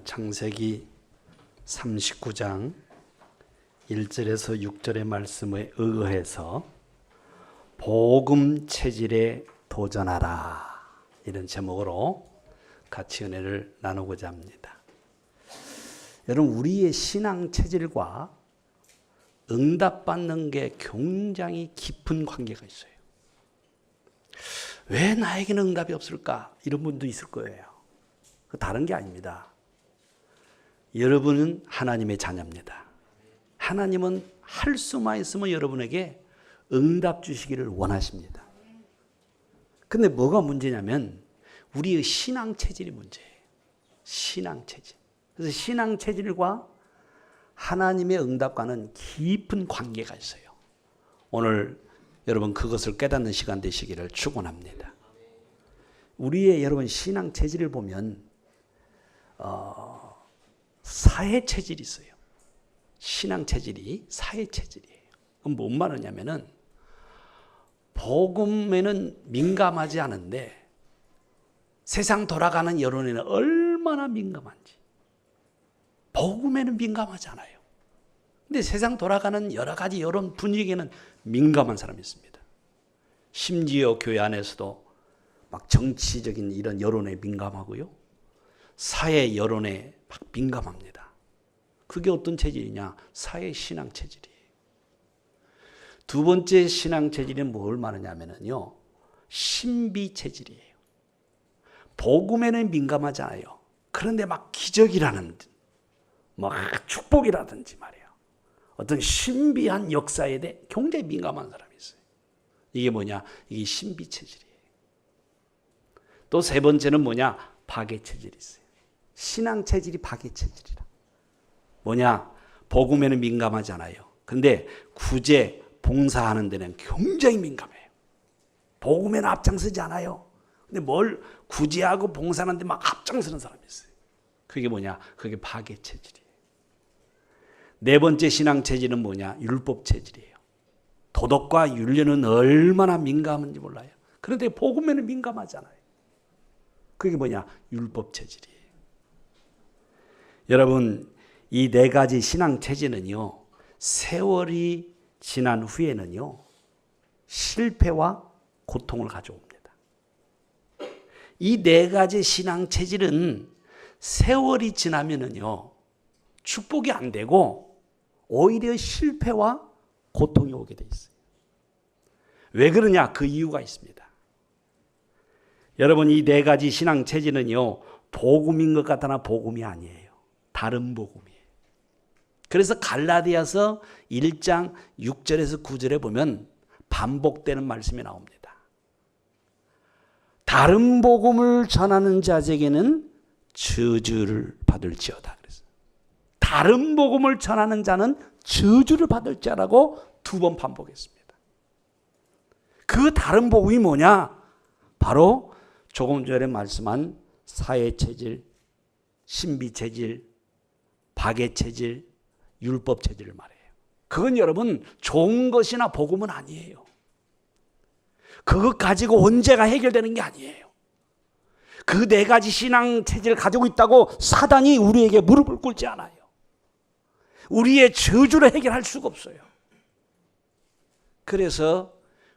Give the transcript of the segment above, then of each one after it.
창세기 39장 1절에서 6절의 말씀에 의거해서 복음 체질에 도전하라, 이런 제목으로 같이 은혜를 나누고자 합니다. 여러분, 우리의 신앙 체질과 응답받는 게 굉장히 깊은 관계가 있어요. 왜 나에게는 응답이 없을까? 이런 분도 있을 거예요. 다른 게 아닙니다. 여러분은 하나님의 자녀입니다. 하나님은 할 수만 있으면 여러분에게 응답 주시기를 원하십니다. 근데 뭐가 문제냐면 우리의 신앙 체질이 문제예요. 신앙 체질. 그래서 신앙 체질과 하나님의 응답과는 깊은 관계가 있어요. 오늘 여러분 그것을 깨닫는 시간 되시기를 축원합니다. 우리의 여러분 신앙 체질을 보면 사회 체질이 있어요. 신앙 체질이 사회 체질이에요. 그럼 뭔 말이냐면은 복음에는 민감하지 않은데 세상 돌아가는 여론에는 얼마나 민감한지. 복음에는 민감하지 않아요. 근데 세상 돌아가는 여러 가지 여론 분위기에는 민감한 사람이 있습니다. 심지어 교회 안에서도 막 정치적인 이런 여론에 민감하고요. 사회 여론에 막 민감합니다. 그게 어떤 체질이냐? 사회 신앙 체질이에요. 두 번째 신앙 체질은 뭘 말하냐면요, 신비 체질이에요. 복음에는 민감하지 않아요. 그런데 막 기적이라는, 막 축복이라든지 말이에요, 어떤 신비한 역사에 대해 굉장히 민감한 사람이 있어요. 이게 뭐냐? 이게 신비 체질이에요. 또 세 번째는 뭐냐? 박애 체질이 있어요. 신앙 체질이 박애 체질이라. 뭐냐? 복음에는 민감하지 않아요. 근데 구제, 봉사하는 데는 굉장히 민감해요. 복음에는 앞장서지 않아요. 근데 뭘 구제하고 봉사하는 데 막 앞장서는 사람이 있어요. 그게 뭐냐? 그게 박애 체질이에요. 네 번째 신앙 체질은 뭐냐? 율법 체질이에요. 도덕과 윤리는 얼마나 민감한지 몰라요. 그런데 복음에는 민감하잖아요. 그게 뭐냐? 율법 체질이에요. 여러분, 이 네 가지 신앙 체질은요, 세월이 지난 후에는요, 실패와 고통을 가져옵니다. 이 네 가지 신앙 체질은 세월이 지나면은요, 축복이 안 되고 오히려 실패와 고통이 오게 돼 있어요. 왜 그러냐? 그 이유가 있습니다. 여러분, 이 네 가지 신앙 체질은요, 복음인 것 같으나 복음이 아니에요. 다른 복음이에요. 그래서 갈라디아서 1장 6절에서 9절에 보면 반복되는 말씀이 나옵니다. 다른 복음을 전하는 자에게는 저주를 받을지어다. 그래서 다른 복음을 전하는 자는 저주를 받을 자라고 두 번 반복했습니다. 그 다른 복음이 뭐냐? 바로 조금 전에 말씀한 사회 체질, 신비 체질, 박애 체질, 율법 체질을 말해요. 그건 여러분 좋은 것이나 복음은 아니에요. 그것 가지고 언제가 해결되는 게 아니에요. 그 네 가지 신앙 체질을 가지고 있다고 사단이 우리에게 무릎을 꿇지 않아요. 우리의 저주를 해결할 수가 없어요. 그래서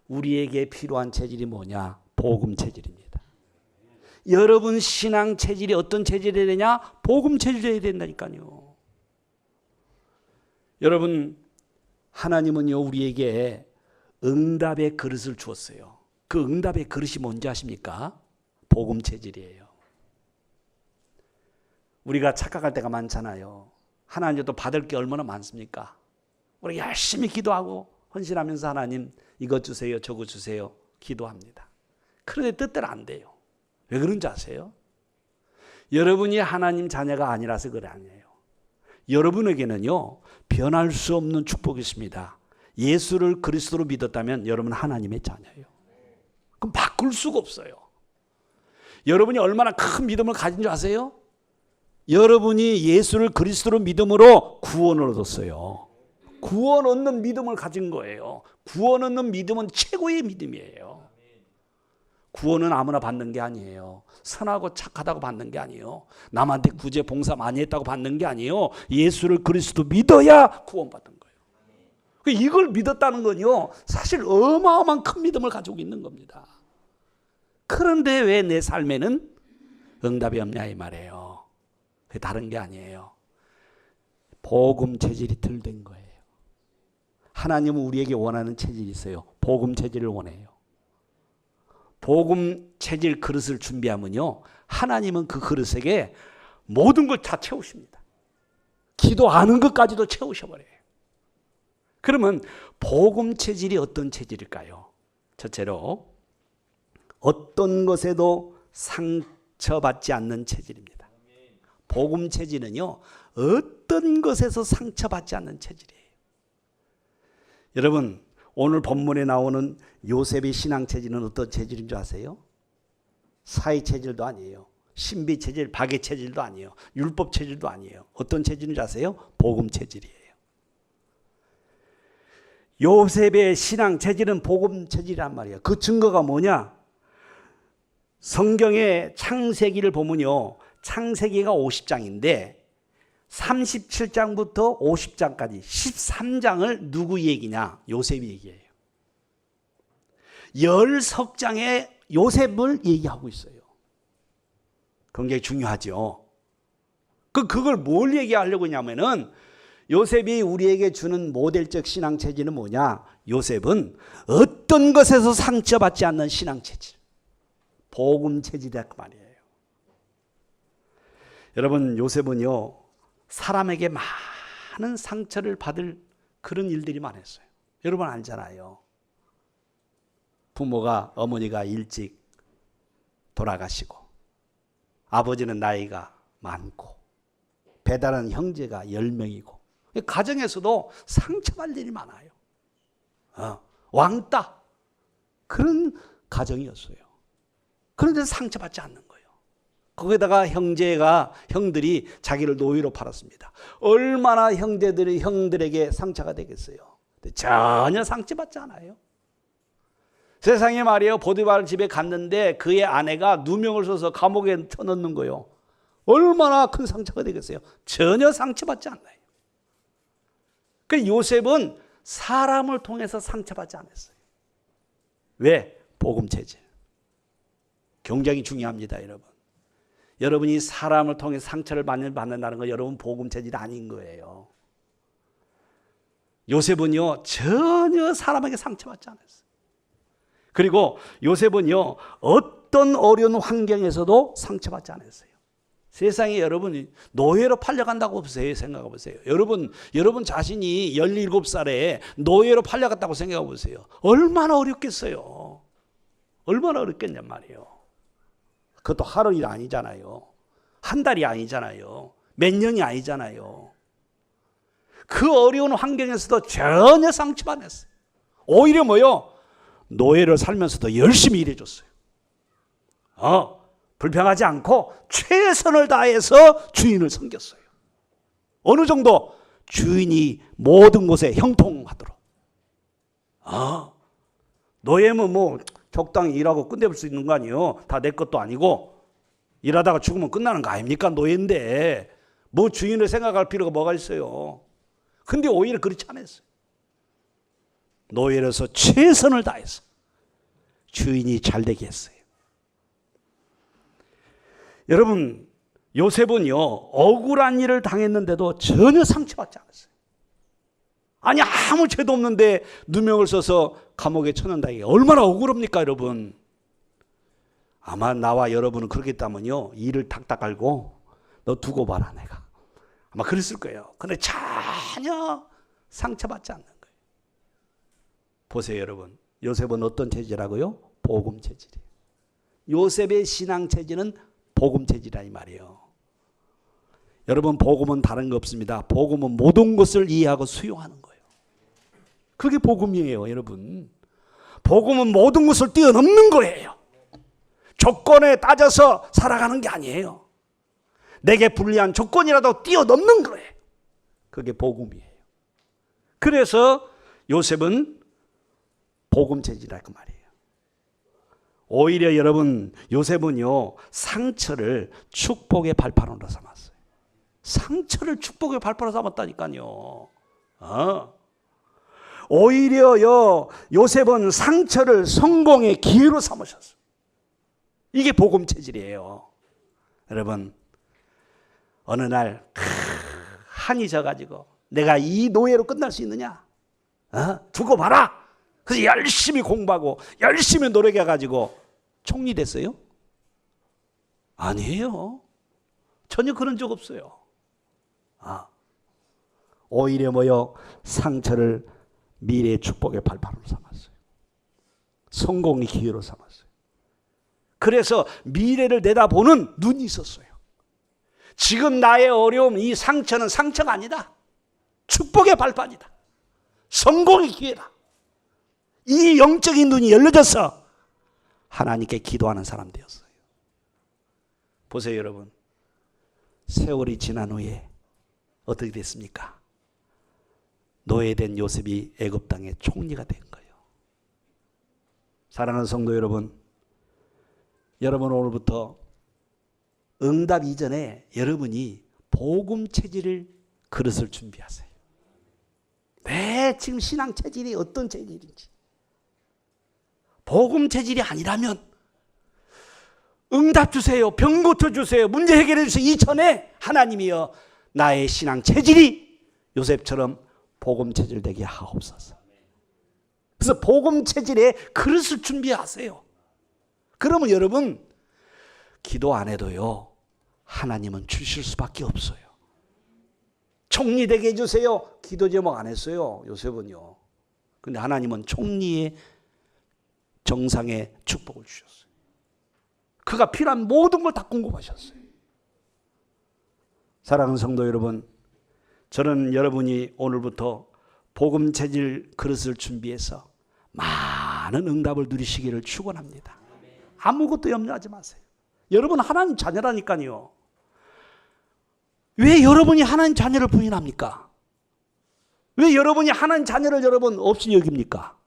우리에게 필요한 체질이 뭐냐? 복음 체질입니다. 여러분 신앙 체질이 어떤 체질이 되냐? 복음 체질이 된다니까요. 여러분, 하나님은요, 우리에게 응답의 그릇을 주었어요. 그 응답의 그릇이 뭔지 아십니까? 복음 체질이에요. 우리가 착각할 때가 많잖아요. 하나님도 받을 게 얼마나 많습니까? 우리 열심히 기도하고 헌신하면서 하나님 이것 주세요, 저것 주세요 기도합니다. 그런데 뜻대로 안 돼요. 왜 그런지 아세요? 여러분이 하나님 자녀가 아니라서 그래 아니에요. 여러분에게는요, 변할 수 없는 축복이 있습니다. 예수를 그리스도로 믿었다면 여러분은 하나님의 자녀예요. 그럼 바꿀 수가 없어요. 여러분이 얼마나 큰 믿음을 가진 줄 아세요? 여러분이 예수를 그리스도로 믿음으로 구원을 얻었어요. 구원 얻는 믿음을 가진 거예요. 구원 얻는 믿음은 최고의 믿음이에요. 구원은 아무나 받는 게 아니에요. 선하고 착하다고 받는 게 아니에요. 남한테 구제 봉사 많이 했다고 받는 게 아니에요. 예수를 그리스도 믿어야 구원받는 거예요. 이걸 믿었다는 건요, 사실 어마어마한 큰 믿음을 가지고 있는 겁니다. 그런데 왜 내 삶에는 응답이 없냐 이 말이에요. 그게 다른 게 아니에요. 복음 체질이 덜 된 거예요. 하나님은 우리에게 원하는 체질이 있어요. 복음 체질을 원해요. 복음 체질 그릇을 준비하면요, 하나님은 그 그릇에게 모든 걸 다 채우십니다. 기도 안 한 것까지도 채우셔버려요. 그러면 복음 체질이 어떤 체질일까요? 첫째로 어떤 것에도 상처받지 않는 체질입니다. 복음 체질은요, 어떤 것에서 상처받지 않는 체질이에요. 여러분, 오늘 본문에 나오는 요셉의 신앙 체질은 어떤 체질인 줄 아세요? 사회 체질도 아니에요. 신비 체질, 박애 체질도 아니에요. 율법 체질도 아니에요. 어떤 체질인 줄 아세요? 복음 체질이에요. 요셉의 신앙 체질은 복음 체질이란 말이에요. 그 증거가 뭐냐? 성경의 창세기를 보면요, 창세기가 50장인데 37장부터 50장까지 13장을 누구 얘기냐? 요셉이 얘기해요. 10석장의 요셉을 얘기하고 있어요. 굉장히 중요하죠. 그걸 뭘 얘기하려고 하냐면은, 요셉이 우리에게 주는 모델적 신앙 체질은 뭐냐? 요셉은 어떤 것에서 상처받지 않는 신앙 체질, 복음 체질이란 말이에요. 여러분, 요셉은요, 사람에게 많은 상처를 받을 그런 일들이 많았어요. 여러분 알잖아요. 부모가, 어머니가 일찍 돌아가시고, 아버지는 나이가 많고, 배달한 형제가 10명이고, 가정에서도 상처받을 일이 많아요. 왕따, 그런 가정이었어요. 그런데 상처받지 않는 거예요. 거기다가 형들이 자기를 노예로 팔았습니다. 얼마나 형들에게 상처가 되겠어요. 전혀 상처받지 않아요. 세상에 말이에요, 보디발 집에 갔는데 그의 아내가 누명을 써서 감옥에 쳐넣는 거예요. 얼마나 큰 상처가 되겠어요. 전혀 상처받지 않아요. 그 요셉은 사람을 통해서 상처받지 않았어요. 왜? 복음 체질. 굉장히 중요합니다, 여러분. 여러분이 사람을 통해 상처를 받는다는 건 여러분 복음 체질이 아닌 거예요. 요셉은요, 전혀 사람에게 상처받지 않았어요. 그리고 요셉은요, 어떤 어려운 환경에서도 상처받지 않았어요. 세상에 여러분이 노예로 팔려간다고 보세요. 생각해 보세요. 여러분 자신이 17살에 노예로 팔려갔다고 생각해 보세요. 얼마나 어렵겠어요. 얼마나 어렵겠냔 말이에요. 그것도 하루 일 아니잖아요. 한 달이 아니잖아요. 몇 년이 아니잖아요. 그 어려운 환경에서도 전혀 상처받지 않았어요. 오히려 뭐요? 노예를 살면서도 열심히 일해줬어요. 불평하지 않고 최선을 다해서 주인을 섬겼어요. 어느 정도? 주인이 모든 곳에 형통하도록. 노예면 뭐 적당히 일하고 끝내볼 수 있는 거 아니에요. 다 내 것도 아니고 일하다가 죽으면 끝나는 거 아닙니까? 노예인데 뭐 주인을 생각할 필요가 뭐가 있어요. 근데 오히려 그렇지 않았어요. 노예로서 최선을 다해서 주인이 잘되게 했어요. 여러분, 요셉은요, 억울한 일을 당했는데도 전혀 상처받지 않았어요. 아니, 아무 죄도 없는데 누명을 써서 감옥에 쳐넣는다. 이게 얼마나 억울합니까, 여러분? 아마 나와 여러분은 그렇겠다면요, 이를 탁탁 깔고 너 두고 봐라, 내가. 아마 그랬을 거예요. 근데 전혀 상처받지 않는 거예요. 보세요, 여러분. 요셉은 어떤 체질이라고요? 복음 체질이에요. 요셉의 신앙 체질은 복음 체질이라 이 말이에요. 여러분, 복음은 다른 거 없습니다. 복음은 모든 것을 이해하고 수용하는 거예요. 그게 복음이에요, 여러분. 복음은 모든 것을 뛰어넘는 거예요. 조건에 따져서 살아가는 게 아니에요. 내게 불리한 조건이라도 뛰어넘는 거예요. 그게 복음이에요. 그래서 요셉은 복음 체질이라 그 말이에요. 오히려 여러분 요셉은요 상처를 축복의 발판으로 삼았어요. 상처를 축복의 발판으로 삼았다니까요. 오히려요 요셉은 상처를 성공의 기회로 삼으셨어요. 이게 복음 체질이에요. 여러분 어느 날 한이 져가지고 내가 이 노예로 끝날 수 있느냐? 두고 봐라. 그래서 열심히 공부하고 열심히 노력해가지고 총리 됐어요? 아니에요. 전혀 그런 적 없어요. 오히려 뭐요? 상처를 미래의 축복의 발판으로 삼았어요. 성공의 기회로 삼았어요. 그래서 미래를 내다보는 눈이 있었어요. 지금 나의 어려움, 이 상처는 상처가 아니다. 축복의 발판이다. 성공의 기회다. 이 영적인 눈이 열려져서 하나님께 기도하는 사람 되었어요. 보세요 여러분. 세월이 지난 후에 어떻게 됐습니까? 노예된 요셉이 애굽 땅의 총리가 된 거예요. 사랑하는 성도 여러분, 여러분 오늘부터 응답 이전에 여러분이 복음 체질을 그릇을 준비하세요. 내 지금 신앙 체질이 어떤 체질인지. 복음 체질이 아니라면 응답 주세요. 병 고쳐주세요. 문제 해결해 주세요. 이전에 하나님이여 나의 신앙 체질이 요셉처럼 복음 체질 되게 하옵소서. 그래서 복음 체질에 그릇을 준비하세요. 그러면 여러분 기도 안 해도요 하나님은 주실 수밖에 없어요. 총리 되게 해주세요. 기도 제목 안 했어요 요셉은요. 근데 하나님은 총리의 정상의 축복을 주셨어요. 그가 필요한 모든 걸 다 공급하셨어요. 사랑하는 성도 여러분, 저는 여러분이 오늘부터 복음 체질 그릇을 준비해서 많은 응답을 누리시기를 축원합니다. 아무것도 염려하지 마세요. 여러분 하나님 자녀라니까요. 왜 여러분이 하나님 자녀를 부인합니까? 왜 여러분이 하나님 자녀를 여러분 없이 여깁니까?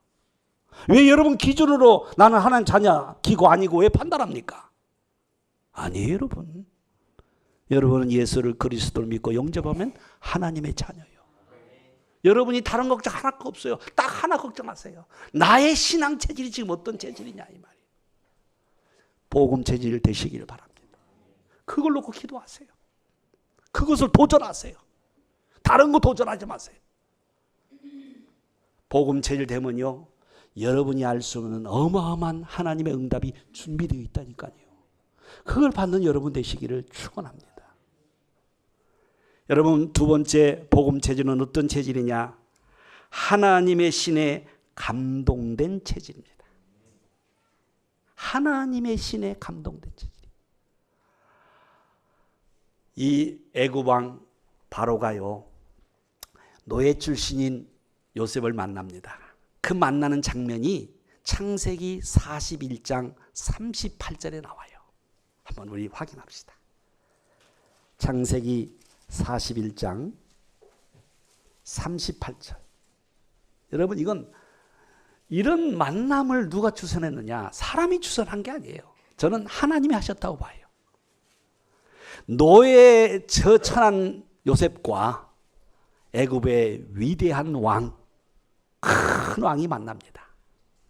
왜 여러분 기준으로 나는 하나님 자녀 기고 아니고 왜 판단합니까? 아니에요 여러분. 여러분은 예수를 그리스도를 믿고 영접하면 하나님의 자녀예요. 여러분이 다른 걱정 하나도 없어요. 딱 하나 걱정하세요. 나의 신앙 체질이 지금 어떤 체질이냐 이 말이에요. 복음 체질 되시기를 바랍니다. 그걸 놓고 기도하세요. 그것을 도전하세요. 다른 거 도전하지 마세요. 복음 체질 되면요 여러분이 알 수 없는 어마어마한 하나님의 응답이 준비되어 있다니까요. 그걸 받는 여러분 되시기를 축원합니다. 여러분 두 번째 복음 체질은 어떤 체질이냐? 하나님의 신에 감동된 체질입니다. 하나님의 신에 감동된 체질. 이 애굽 왕 바로가요 노예 출신인 요셉을 만납니다. 그 만나는 장면이 창세기 41장 38절에 나와요. 한번 우리 확인합시다. 창세기 41장 38절. 여러분 이런 만남을 누가 주선했느냐? 사람이 주선한 게 아니에요. 저는 하나님이 하셨다고 봐요. 노예 처천한 요셉과 애굽의 위대한 왕, 큰 왕이 만납니다.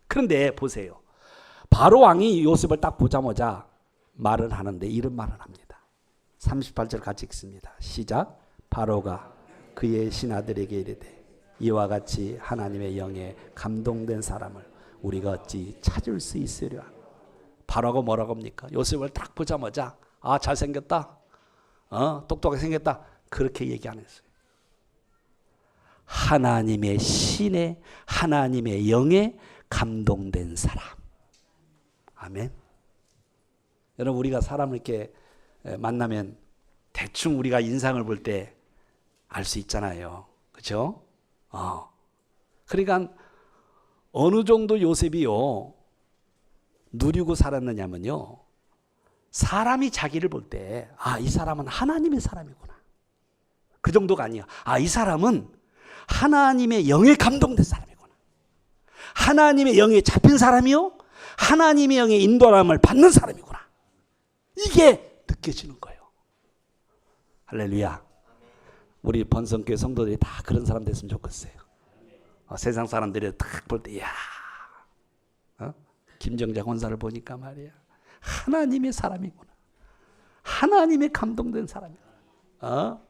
그런데 보세요. 바로 왕이 요셉을 딱 보자마자 말을 하는데 이런 말을 합니다. 38절 같이 읽습니다. 시작. 바로가 그의 신하들에게 이르되 이와 같이 하나님의 영에 감동된 사람을 우리가 어찌 찾을 수 있으랴. 바로가 뭐라고 합니까? 요셉을 딱 보자마자 잘생겼다. 똑똑하게 생겼다. 그렇게 얘기 안 했어요. 하나님의 신에 하나님의 영에 감동된 사람. 아멘. 여러분 우리가 사람을 이렇게 만나면 대충 우리가 인상을 볼 때 알 수 있잖아요. 그렇죠? 그러니까 어느 정도 요셉이요 누리고 살았느냐면요. 사람이 자기를 볼 때 이 사람은 하나님의 사람이구나. 그 정도가 아니야. 이 사람은 하나님의 영에 감동된 사람이구나. 하나님의 영에 잡힌 사람이요. 하나님의 영의 인도함을 받는 사람이구나. 이게 느껴지는 거예요. 할렐루야. 우리 번성교회 성도들이 다 그런 사람 됐으면 좋겠어요. 세상 사람들이 딱 볼 때, 이야, 김정자 권사를 보니까 말이야, 하나님의 사람이구나. 하나님의 감동된 사람이구나.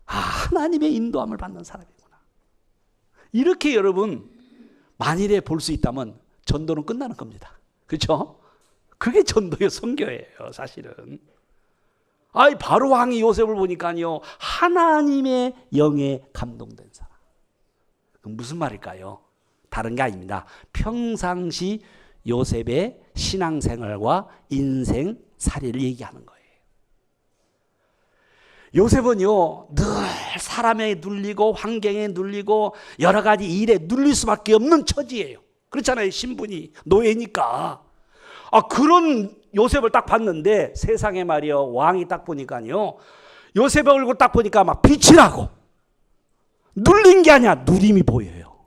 하나님의 인도함을 받는 사람이구나. 이렇게 여러분 만일에 볼 수 있다면 전도는 끝나는 겁니다. 그렇죠? 그게 전도의 선교예요, 사실은. 바로 왕이 요셉을 보니까요, 하나님의 영에 감동된 사람. 그럼 무슨 말일까요? 다른 게 아닙니다. 평상시 요셉의 신앙생활과 인생살이를 얘기하는 거예요. 요셉은요, 늘 사람에 눌리고 환경에 눌리고 여러 가지 일에 눌릴 수밖에 없는 처지예요. 그렇잖아요. 신분이 노예니까. 그런 요셉을 딱 봤는데 세상에 말이요, 왕이 딱 보니까요, 요셉의 얼굴 딱 보니까 막 빛이 나고, 눌린 게 아니야, 누림이 보여요.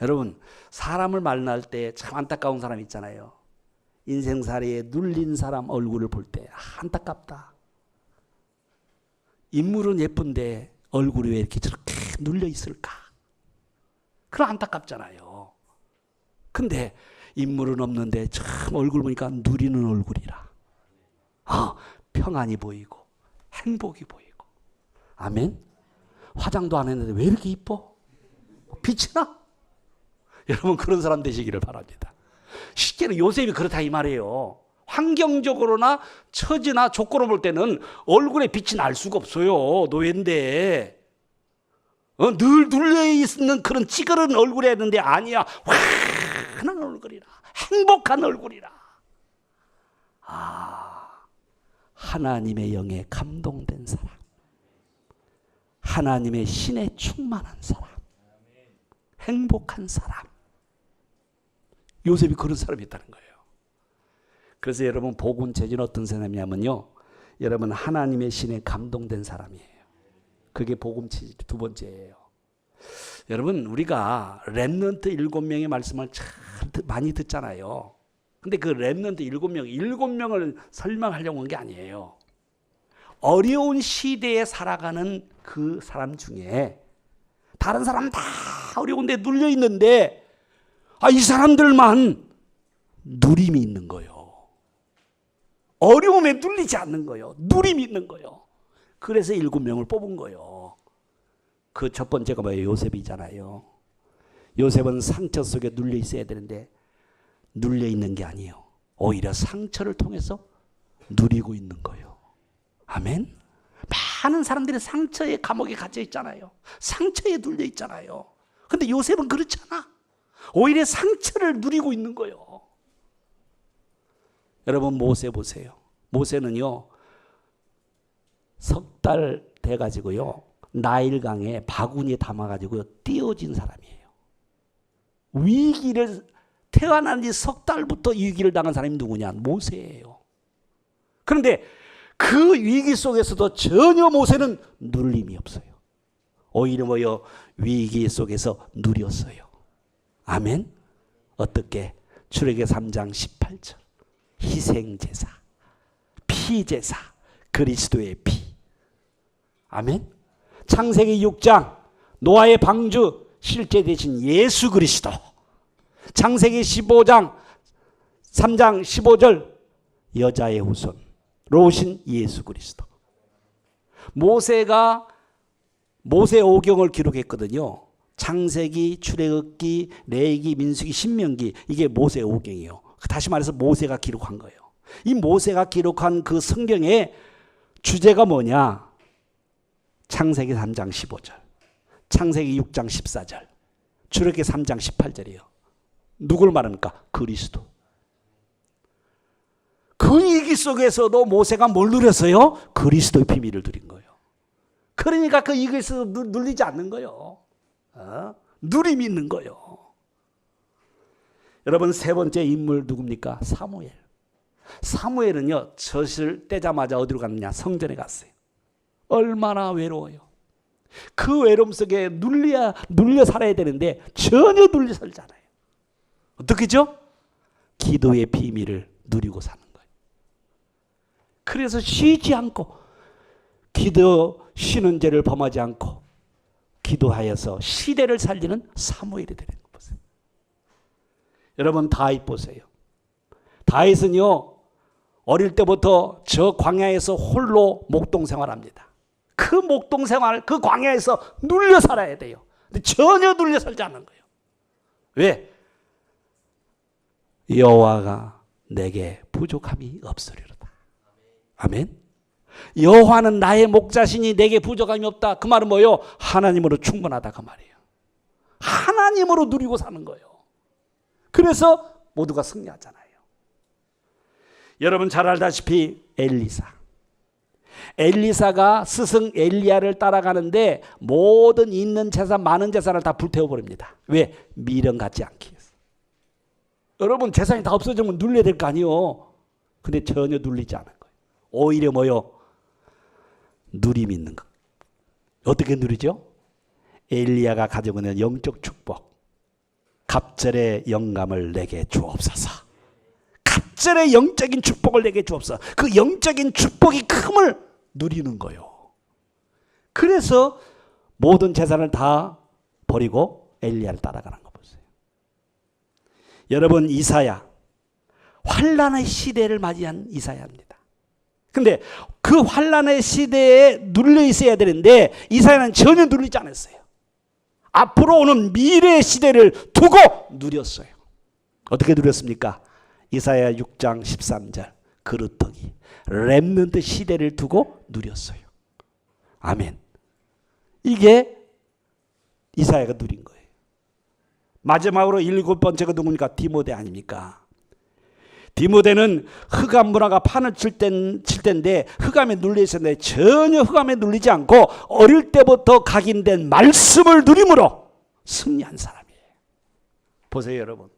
여러분, 사람을 만날 때 참 안타까운 사람 있잖아요. 인생살이에 눌린 사람 얼굴을 볼 때 안타깝다. 인물은 예쁜데 얼굴이 왜 이렇게 저렇게 눌려 있을까? 그럼 안타깝잖아요. 근데 인물은 없는데 참 얼굴 보니까 누리는 얼굴이라. 평안이 보이고 행복이 보이고. 아멘. 화장도 안 했는데 왜 이렇게 이뻐? 빛이 나? 여러분, 그런 사람 되시기를 바랍니다. 실제로 요셉이 그렇다 이 말이에요. 환경적으로나 처지나 조건을 볼 때는 얼굴에 빛이 날 수가 없어요. 노예인데. 늘 눌려있는 그런 찌그러운 얼굴이 했는데 아니야. 환한 얼굴이라. 행복한 얼굴이라. 하나님의 영에 감동된 사람. 하나님의 신에 충만한 사람. 행복한 사람. 요셉이 그런 사람이었다는 거예요. 그래서 여러분, 복음 체질은 어떤 사람이냐면요, 여러분 하나님의 신에 감동된 사람이에요. 그게 복음 체질 두 번째예요. 여러분, 우리가 렘넌트 7명의 말씀을 참 많이 듣잖아요. 근데 그 렘넌트 7명을 설명하려고 한 게 아니에요. 어려운 시대에 살아가는 그 사람 중에 다른 사람은 다 어려운데 눌려 있는데 이 사람들만 누림이 있는 거예요. 어려움에 눌리지 않는 거예요. 누림이 있는 거예요. 그래서 7명을 뽑은 거예요. 그 첫 번째가 뭐예요? 요셉이잖아요. 요셉은 상처 속에 눌려 있어야 되는데 눌려 있는 게 아니에요. 오히려 상처를 통해서 누리고 있는 거예요. 아멘. 많은 사람들이 상처의 감옥에 갇혀 있잖아요. 상처에 눌려 있잖아요. 근데 요셉은 그렇지 않아. 오히려 상처를 누리고 있는 거예요. 여러분, 모세 보세요. 모세는요, 석 달 돼가지고요, 나일강에 바구니에 담아가지고 띄워진 사람이에요. 위기를, 태어난 지 석 달부터 위기를 당한 사람이 누구냐? 모세예요. 그런데 그 위기 속에서도 전혀 모세는 눌림이 없어요. 오히려 뭐요? 위기 속에서 누렸어요. 아멘. 어떻게? 출애굽기 3장 18절. 희생제사, 피제사, 그리스도의 피. 아멘. 창세기 6장 노아의 방주 실제 되신 예수 그리스도. 창세기 15장 3장 15절 여자의 후손 로신 예수 그리스도. 모세가 모세 오경을 기록했거든요. 창세기, 출애굽기, 레위기, 민수기, 신명기, 이게 모세 오경이에요. 다시 말해서 모세가 기록한 거예요. 이 모세가 기록한 그 성경의 주제가 뭐냐? 창세기 3장 15절, 창세기 6장 14절, 출애굽기 3장 18절이에요. 누굴 말합니까? 그리스도. 그 위기 속에서도 모세가 뭘 누렸어요? 그리스도의 비밀을 누린 거예요. 그러니까 그 위기에서 눌리지 않는 거예요. 누림이 있는 거예요. 여러분, 세 번째 인물 누굽니까? 사무엘. 사무엘은요, 젖을 떼자마자 어디로 갔느냐? 성전에 갔어요. 얼마나 외로워요. 그 외로움 속에 눌려 살아야 되는데 전혀 눌려 살잖아요. 어떻게죠? 기도의 비밀을 누리고 사는 거예요. 그래서 쉬지 않고 기도 쉬는 죄를 범하지 않고 기도하여서 시대를 살리는 사무엘이 되는 거 보세요. 여러분 다윗 보세요. 다윗은요 어릴 때부터 저 광야에서 홀로 목동 생활합니다. 그 목동 생활, 그 광야에서 눌려 살아야 돼요. 근데 전혀 눌려 살지 않는 거예요. 왜? 여호와가 내게 부족함이 없으리로다. 아멘. 여호와는 나의 목자시니 내게 부족함이 없다. 그 말은 뭐예요? 하나님으로 충분하다 그 말이에요. 하나님으로 누리고 사는 거예요. 그래서 모두가 승리하잖아요. 여러분 잘 알다시피 엘리사가 스승 엘리야를 따라가는데 모든 있는 재산, 많은 재산을 다 불태워버립니다. 왜? 미련 갖지 않기 위해서. 여러분 재산이 다 없어지면 눌려야 될 거 아니에요. 근데 전혀 눌리지 않은 거예요. 오히려 뭐요? 누림 있는 것. 어떻게 누리죠? 엘리야가 가지고 있는 영적 축복. 갑절의 영감을 내게 주옵소서. 갑절의 영적인 축복을 내게 주옵소서. 그 영적인 축복이 큼을 누리는 거예요. 그래서 모든 재산을 다 버리고 엘리야를 따라가는 거 보세요. 여러분 이사야 환난의 시대를 맞이한 이사야입니다. 근데 그 환난의 시대에 눌려 있어야 되는데 이사야는 전혀 눌리지 않았어요. 앞으로 오는 미래의 시대를 두고 누렸어요. 어떻게 누렸습니까? 이사야 6장 13절 그루터기 렘넌트 시대를 두고 누렸어요. 아멘. 이게 이사야가 누린 거예요. 마지막으로 7번째가 누굽니까? 디모데 아닙니까? 디모데는 흑암 문화가 판을 칠 때인데 흑암에 눌려 있었는데 전혀 흑암에 눌리지 않고 어릴 때부터 각인된 말씀을 누림으로 승리한 사람이에요. 보세요 여러분.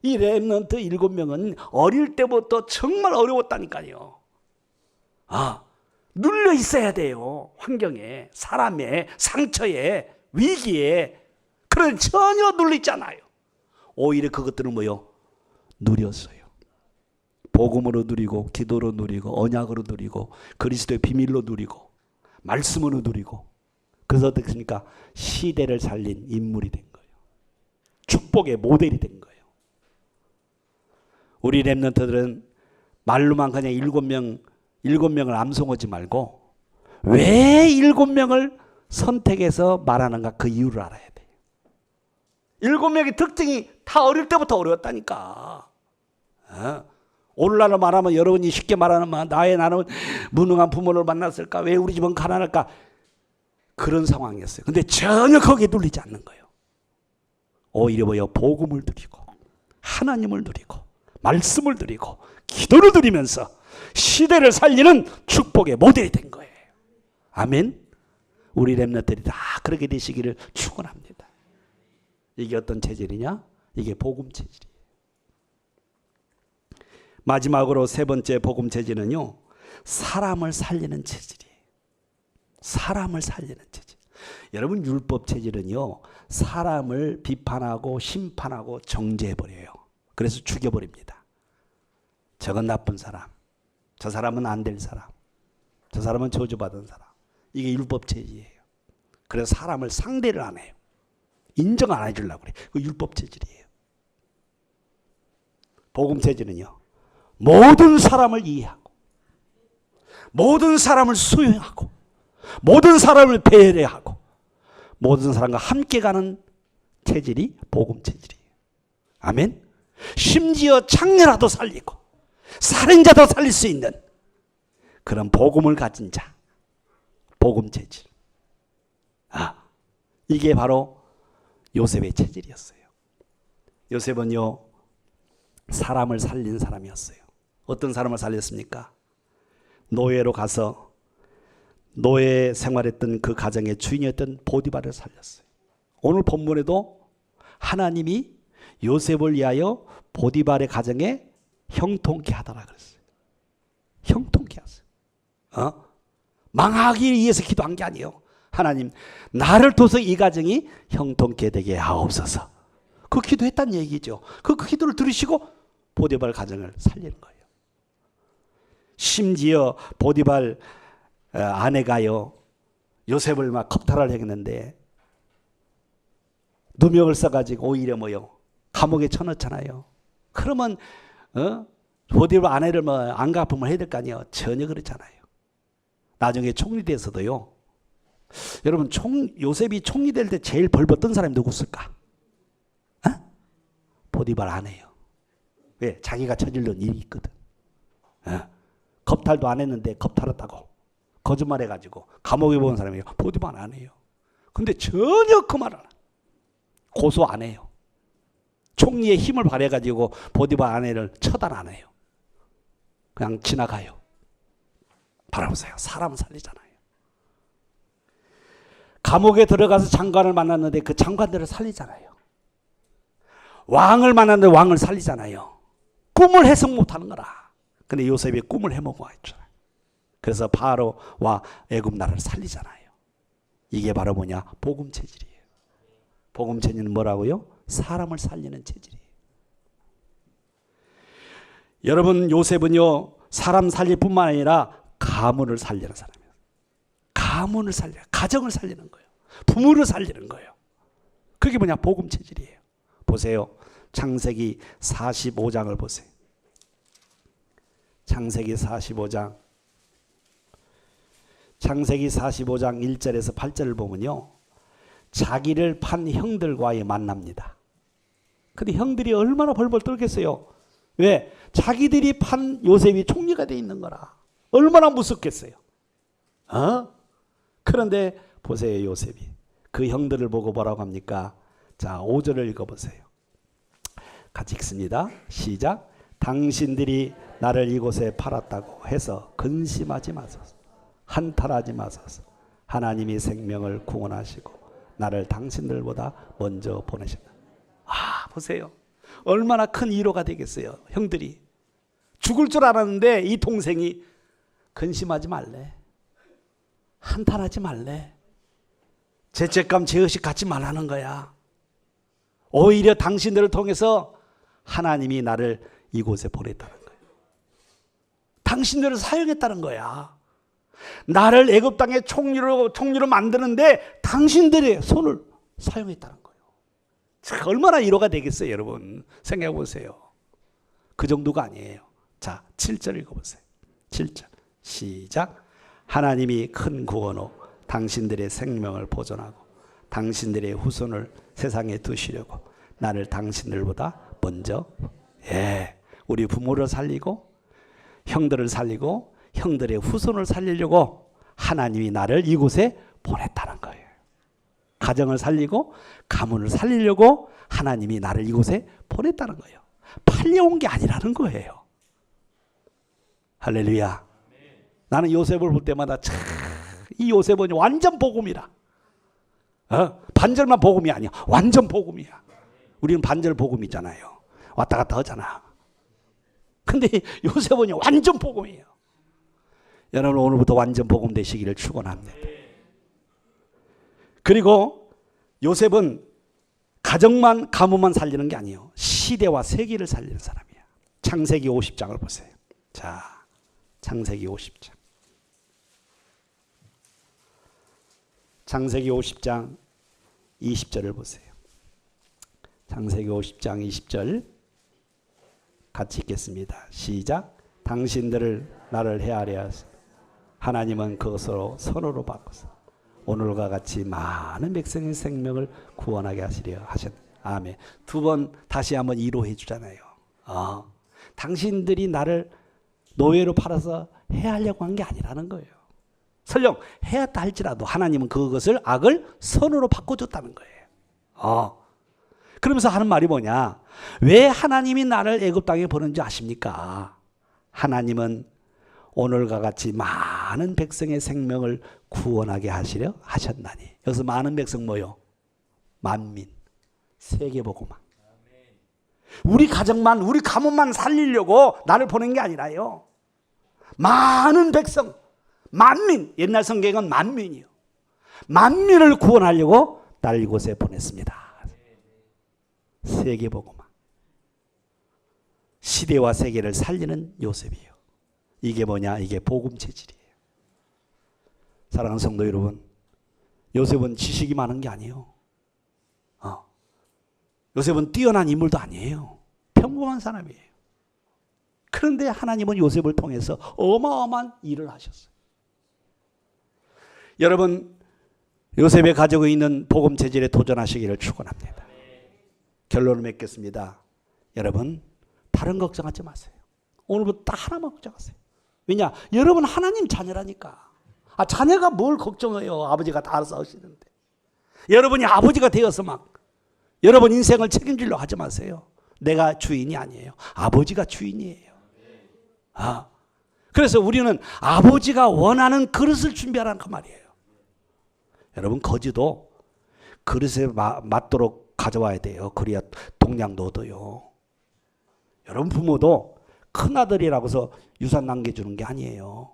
이 렘넌트 7명은 어릴 때부터 정말 어려웠다니까요. 눌려 있어야 돼요. 환경에, 사람에, 상처에, 위기에. 그런데 전혀 눌리지 않아요. 오히려 그것들은 뭐요? 누렸어요. 복음으로 누리고 기도로 누리고 언약으로 누리고 그리스도의 비밀로 누리고 말씀으로 누리고 그래서 어떻습니까? 시대를 살린 인물이 된 거예요. 축복의 모델이 된 거예요. 우리 렘넌트들은 말로만 그냥 7명을 암송하지 말고 왜 7명을 선택해서 말하는가 그 이유를 알아야 돼요. 7명의 특징이 다 어릴 때부터 어려웠다니까. 오늘날로 말하면 여러분이 쉽게 말하는 나는 무능한 부모를 만났을까? 왜 우리 집은 가난할까? 그런 상황이었어요. 근데 전혀 거기에 눌리지 않는 거예요. 오히려 뭐요? 복음을 누리고 하나님을 누리고 말씀을 누리고 기도를 누리면서 시대를 살리는 축복의 모델이 된 거예요. 아멘. 우리 렘넌트들이 다 그렇게 되시기를 축원합니다. 이게 어떤 체질이냐? 이게 복음 체질이에요. 마지막으로 세 번째 복음 체질은요. 사람을 살리는 체질이에요. 사람을 살리는 체질. 여러분 율법 체질은요. 사람을 비판하고 심판하고 정죄해버려요. 그래서 죽여버립니다. 저건 나쁜 사람. 저 사람은 안 될 사람. 저 사람은 저주받은 사람. 이게 율법 체질이에요. 그래서 사람을 상대를 안 해요. 인정 안 해주려고 그래요. 그 율법 체질이에요. 복음 체질은요. 모든 사람을 이해하고 모든 사람을 수용하고 모든 사람을 배려하고 모든 사람과 함께 가는 체질이 복음 체질이에요. 아멘. 심지어 장녀라도 살리고 살인자도 살릴 수 있는 그런 복음을 가진 자. 복음 체질. 이게 바로 요셉의 체질이었어요. 요셉은요. 사람을 살린 사람이었어요. 어떤 사람을 살렸습니까? 노예로 가서 노예 생활했던 그 가정의 주인이었던 보디발을 살렸어요. 오늘 본문에도 하나님이 요셉을 위하여 보디발의 가정에 형통케 하더라 그랬어요. 형통케 하세요. 망하기 위해서 기도한 게 아니에요. 하나님 나를 통해서 이 가정이 형통케 되게 하옵소서. 그 기도했다는 얘기죠. 그 기도를 들으시고 보디발 가정을 살리는 거예요. 심지어 보디발 아내가요, 요셉을 막 겁탈을 했는데 누명을 써가지고 오히려 뭐요, 감옥에 쳐넣잖아요. 그러면 보디발 아내를 뭐 안갚으면 해야 될 거 아니에요. 전혀 그렇잖아요. 나중에 총리 돼서도요. 여러분 요셉이 총리 될 때 제일 벌벌 떤 사람이 누구였을까? 보디발 아내예요. 왜? 자기가 저질른 일이 있거든. 겁탈도 안 했는데 겁탈했다고 거짓말해가지고 감옥에 본 사람이에요. 보디발 아내예요. 근데 전혀 그 말 안 해요. 고소 안 해요. 총리의 힘을 발휘해가지고 보디발 아내를 처단 안 해요. 그냥 지나가요. 바라보세요. 사람 살리잖아요. 감옥에 들어가서 장관을 만났는데 그 장관들을 살리잖아요. 왕을 만났는데 왕을 살리잖아요. 꿈을 해석 못하는 거라. 근데 요셉이 꿈을 해먹어 있잖아요. 그래서 바로와 애굽 나라를 살리잖아요. 이게 바로 뭐냐? 복음 체질이에요. 복음 체질은 뭐라고요? 사람을 살리는 체질이에요. 여러분, 요셉은요, 사람 살릴 뿐만 아니라 가문을 살리는 사람이에요. 가문을 살려, 가정을 살리는 거예요. 부모를 살리는 거예요. 그게 뭐냐? 복음 체질이에요. 보세요. 창세기 45장을 보세요. 창세기 45장. 창세기 45장 1절에서 8절을 보면요, 자기를 판 형들과의 만납니다. 근데 형들이 얼마나 벌벌 떨겠어요. 왜? 자기들이 판 요셉이 총리가 돼 있는 거라. 얼마나 무섭겠어요. 그런데 보세요. 요셉이 그 형들을 보고 뭐라고 합니까? 자, 5절을 읽어보세요. 같이 읽습니다. 시작. 당신들이 나를 이곳에 팔았다고 해서 근심하지 마소서. 한탄하지 마소서. 하나님이 생명을 구원하시고 나를 당신들보다 먼저 보내셨다. 보세요. 얼마나 큰 위로가 되겠어요. 형들이 죽을 줄 알았는데 이 동생이 근심하지 말래, 한탄하지 말래, 죄책감 죄의식 갖지 말라는 거야. 오히려 당신들을 통해서 하나님이 나를 이곳에 보냈다는 거예요. 당신들을 사용했다는 거야. 나를 애굽 땅의 총리로 만드는데 당신들의 손을 사용했다는 거예요. 얼마나 위로가 되겠어요, 여러분. 생각해 보세요. 그 정도가 아니에요. 자, 7절 읽어보세요. 7절 시작. 하나님이 큰 구원으로 당신들의 생명을 보존하고 당신들의 후손을 세상에 두시려고 나를 당신들보다 먼저, 우리 부모를 살리고 형들을 살리고 형들의 후손을 살리려고 하나님이 나를 이곳에 보냈다는 거예요. 가정을 살리고 가문을 살리려고 하나님이 나를 이곳에 보냈다는 거예요. 팔려온 게 아니라는 거예요. 할렐루야. 나는 요셉을 볼 때마다 참, 이 요셉은 완전 복음이라. 반절만 복음이 아니야. 완전 복음이야. 우리는 반절 복음이잖아요. 왔다 갔다 하잖아. 근데 요셉은 완전 복음이에요. 여러분, 오늘부터 완전 복음 되시기를 축원합니다. 그리고 요셉은 가정만, 가문만 살리는 게 아니에요. 시대와 세계를 살리는 사람이야. 창세기 50장을 보세요. 자, 창세기 50장. 창세기 50장 20절을 보세요. 창세기 50장 20절 같이 읽겠습니다. 시작. 당신들을 나를 헤아려 하사 하나님은 그것으로 선으로 바꿔서 오늘과 같이 많은 백성의 생명을 구원하게 하시려 하셨다. 아멘. 두 번 다시 한번 위로해 주잖아요. 당신들이 나를 노예로 팔아서 해하려고 한 게 아니라는 거예요. 설령 해했다 할지라도 하나님은 그것을 악을 선으로 바꿔줬다는 거예요. 그러면서 하는 말이 뭐냐? 왜 하나님이 나를 애굽 땅에 보낸지 아십니까? 하나님은 오늘과 같이 많은 백성의 생명을 구원하게 하시려 하셨나니. 여기서 많은 백성 뭐요? 만민, 세계복음화. 우리 가정만, 우리 가문만 살리려고 나를 보낸 게 아니라요. 많은 백성, 만민, 옛날 성경은 만민이요. 만민을 구원하려고 나를 이곳에 보냈습니다. 세계복음화. 시대와 세계를 살리는 요셉이에요. 이게 뭐냐? 이게 복음 체질이에요. 사랑하는 성도 여러분, 요셉은 지식이 많은 게 아니에요. 요셉은 뛰어난 인물도 아니에요. 평범한 사람이에요. 그런데 하나님은 요셉을 통해서 어마어마한 일을 하셨어요. 여러분, 요셉이 가지고 있는 복음 체질에 도전하시기를 축원합니다. 결론을 맺겠습니다. 여러분, 다른 걱정하지 마세요. 오늘부터 하나만 걱정하세요. 왜냐? 여러분 하나님 자녀라니까. 자녀가 뭘 걱정해요. 아버지가 다 알아서 하시는데. 여러분이 아버지가 되어서 막 여러분 인생을 책임지려고 하지 마세요. 내가 주인이 아니에요. 아버지가 주인이에요. 그래서 우리는 아버지가 원하는 그릇을 준비하라는 그 말이에요. 여러분, 거지도 그릇에 맞도록 가져와야 돼요. 그래야 동량도 얻어요. 여러분 부모도 큰아들이라고 해서 유산 남겨주는 게 아니에요.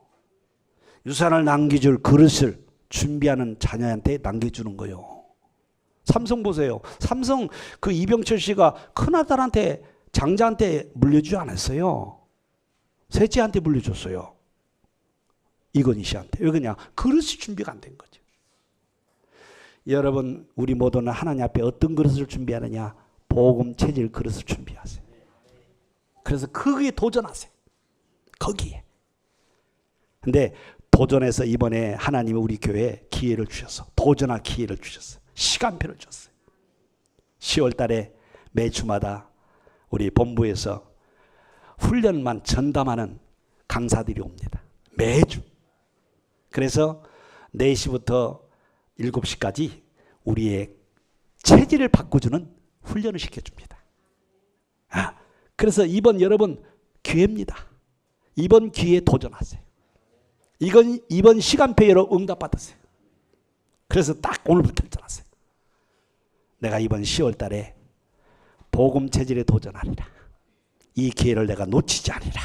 유산을 남겨줄 그릇을 준비하는 자녀한테 남겨주는 거예요. 삼성 보세요. 삼성 그 이병철 씨가 큰아들한테 장자한테 물려주지 않았어요. 셋째한테 물려줬어요. 이건희 씨한테. 왜 그러냐? 그릇이 준비가 안 된 거죠. 여러분, 우리 모두는 하나님 앞에 어떤 그릇을 준비하느냐? 복음 체질 그릇을 준비하세요. 그래서 거기에 도전하세요. 거기에. 근데 도전해서 이번에 하나님이 우리 교회에 기회를 주셔서 도전할 기회를 주셨어요. 시간표를 줬어요. 10월 달에 매주마다 우리 본부에서 훈련만 전담하는 강사들이 옵니다. 매주. 그래서 4시부터 7시까지 우리의 체질을 바꿔주는 훈련을 시켜줍니다. 그래서 이번 여러분 기회입니다. 이번 기회에 도전하세요. 이번 시간표로 응답받으세요. 그래서 딱 오늘부터 결정하세요. 내가 이번 10월 달에 복음 체질에 도전하리라. 이 기회를 내가 놓치지 않으리라.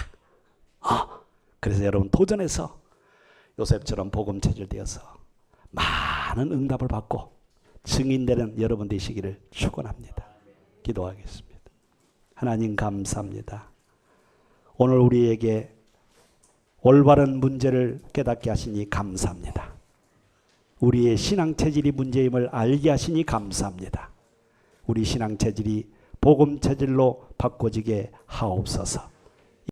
그래서 여러분 도전해서 요셉처럼 복음 체질 되어서 많은 응답을 받고 증인되는 여러분 되시기를 축원합니다. 기도하겠습니다. 하나님 감사합니다. 오늘 우리에게 올바른 문제를 깨닫게 하시니 감사합니다. 우리의 신앙 체질이 문제임을 알게 하시니 감사합니다. 우리 신앙 체질이 복음 체질로 바꿔지게 하옵소서.